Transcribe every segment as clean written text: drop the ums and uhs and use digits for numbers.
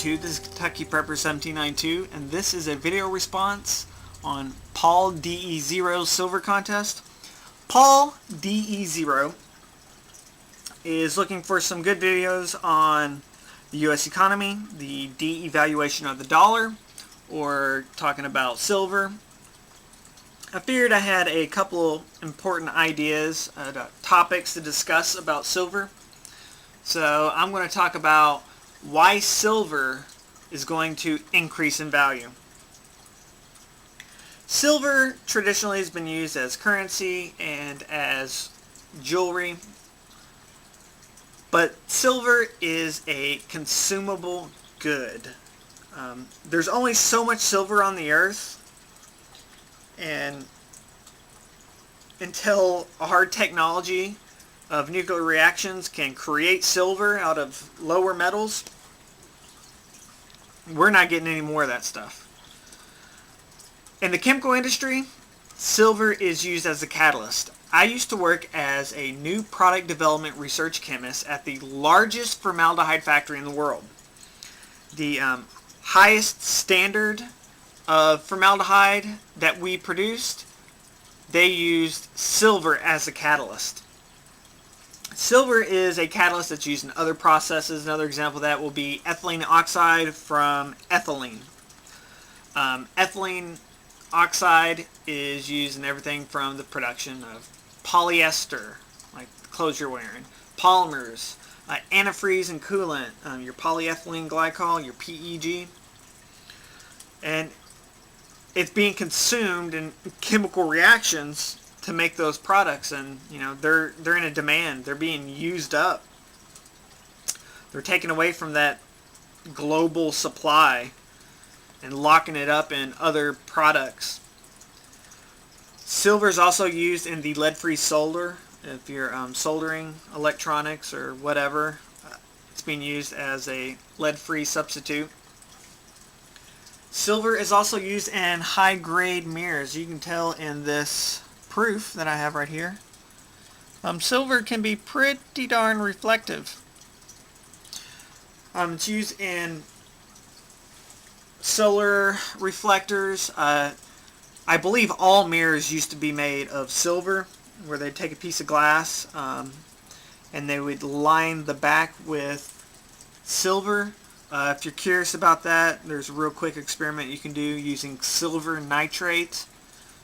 YouTube. This is Kentucky Prepper 1792, and this is a video response on paulde0 silver contest. paulde0 is looking for some good videos on the U.S. economy, the de-evaluation of the dollar, or talking about silver. I figured I had a couple important ideas, topics to discuss about silver. So I'm going to talk about why silver is going to increase in value. Silver traditionally has been used as currency and as jewelry, but silver is a consumable good. There's only so much silver on the earth, and until a hard technology of nuclear reactions can create silver out of lower metals, we're not getting any more of that stuff. In the chemical industry, silver is used as a catalyst. I used to work as a new product development research chemist at the largest formaldehyde factory in the world. The highest standard of formaldehyde that we produced, they used silver as a catalyst. Silver is a catalyst that's used in other processes. Another example of that will be ethylene oxide from ethylene. Ethylene oxide is used in everything from the production of polyester, like clothes you're wearing, polymers, antifreeze and coolant, your polyethylene glycol, your PEG. And it's being consumed in chemical reactions to make those products, and they're in a demand. They're being used up. They're taken away from that global supply and locking it up in other products. Silver is also used in the lead-free solder. If you're soldering electronics or whatever, it's being used as a lead-free substitute. Silver is also used in high-grade mirrors. You can tell in this proof that I have right here. Silver can be pretty darn reflective. It's used in solar reflectors. I believe all mirrors used to be made of silver, where they'd take a piece of glass and they would line the back with silver. If you're curious about that, there's a real quick experiment you can do using silver nitrate.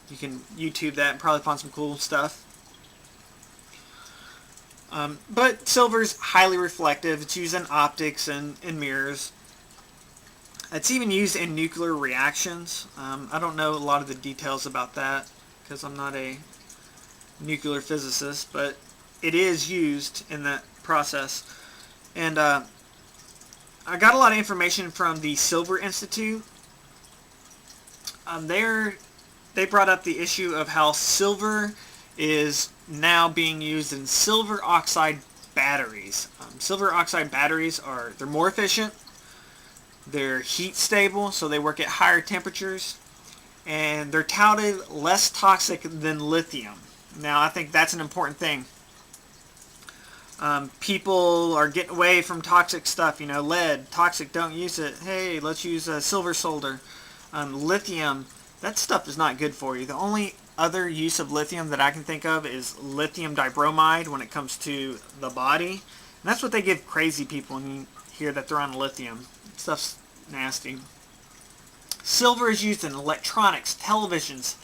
You can YouTube that and probably find some cool stuff. But silver is highly reflective. It's used in optics and in mirrors. It's even used in nuclear reactions. I don't know a lot of the details about that because I'm not a nuclear physicist, but it is used in that process. And I got a lot of information from the Silver Institute. They brought up the issue of how silver is now being used in silver oxide batteries. Silver oxide batteries they're more efficient, they're heat stable, so they work at higher temperatures, and they're touted less toxic than lithium. Now, I think that's an important thing. People are getting away from toxic stuff. Lead, toxic, don't use it. Hey, let's use a silver solder. Lithium, that stuff is not good for you. The only other use of lithium that I can think of is lithium dibromide when it comes to the body. And that's what they give crazy people when you hear that they're on lithium. Stuff's nasty. Silver is used in electronics, televisions,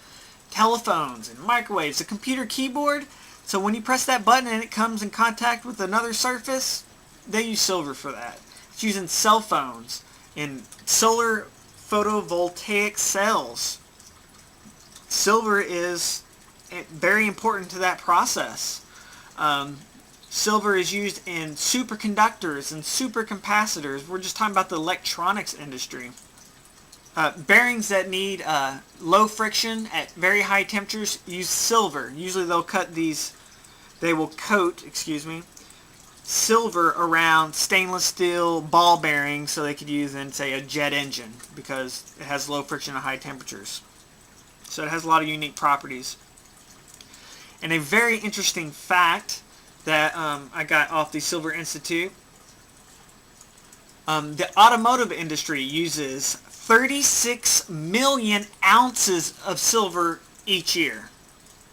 telephones, and microwaves. A computer keyboard, so when you press that button and it comes in contact with another surface, they use silver for that. It's used in cell phones, in solar photovoltaic cells. Silver is very important to that process. Silver is used in superconductors and supercapacitors. We're just talking about the electronics industry. Bearings that need low friction at very high temperatures use silver. Usually they will coat silver around stainless steel ball bearings so they could use in, say, a jet engine because it has low friction at high temperatures. So it has a lot of unique properties. And a very interesting fact that I got off the Silver Institute The automotive industry uses 36 million ounces of silver each year.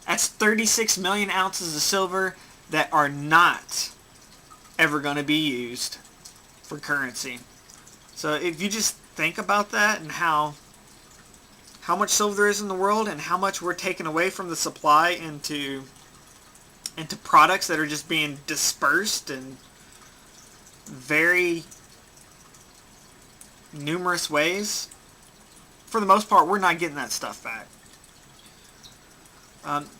That's 36 million ounces of silver that are not ever going to be used for currency. So if you just think about that and how much silver there is in the world and how much we're taking away from the supply into products that are just being dispersed in very numerous ways, for the most part, we're not getting that stuff back.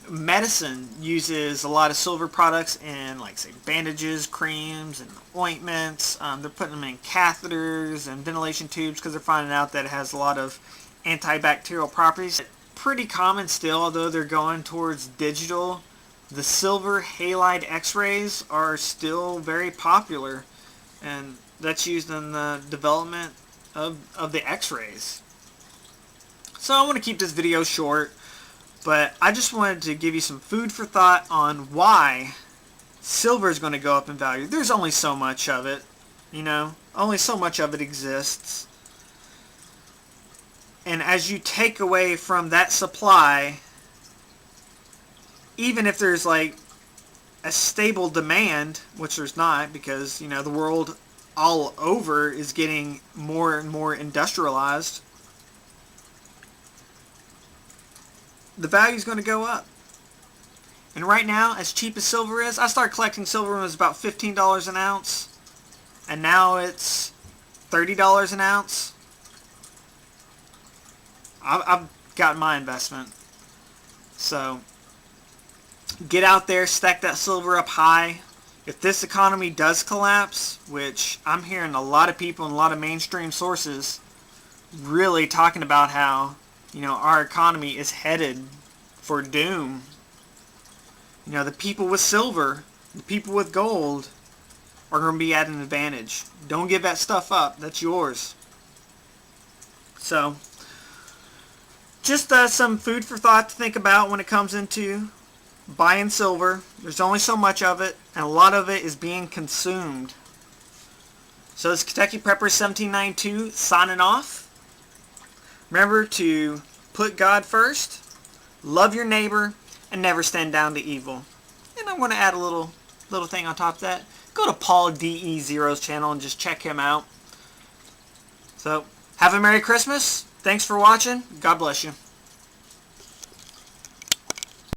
Medicine uses a lot of silver products in, like, say, bandages, creams, and ointments. They're putting them in catheters and ventilation tubes because they're finding out that it has a lot of antibacterial properties. Pretty common still, although they're going towards digital. The silver halide x-rays are still very popular, and that's used in the development of the x-rays. So I want to keep this video short, but I just wanted to give you some food for thought on why silver is going to go up in value. There's only so much of it, you know, only so much of it exists. And as you take away from that supply, even if there's like a stable demand, which there's not, because, you know, the world all over is getting more and more industrialized, the value is going to go up. And right now, as cheap as silver is, I started collecting silver when it was about $15 an ounce, and now it's $30 an ounce. I've got my investment. So get out there, stack that silver up high. If this economy does collapse, which I'm hearing a lot of people and a lot of mainstream sources really talking about how, you know, our economy is headed for doom. You know, the people with silver, the people with gold are going to be at an advantage. Don't give that stuff up. That's yours. So, just some food for thought to think about when it comes into buying silver. There's only so much of it, and a lot of it is being consumed. So this is Kentucky Prepper 1792 signing off. Remember to put God first, love your neighbor, and never stand down to evil. And I'm going to add a little thing on top of that. Go to paulde0's channel and just check him out. So, have a Merry Christmas. Thanks for watching. God bless you.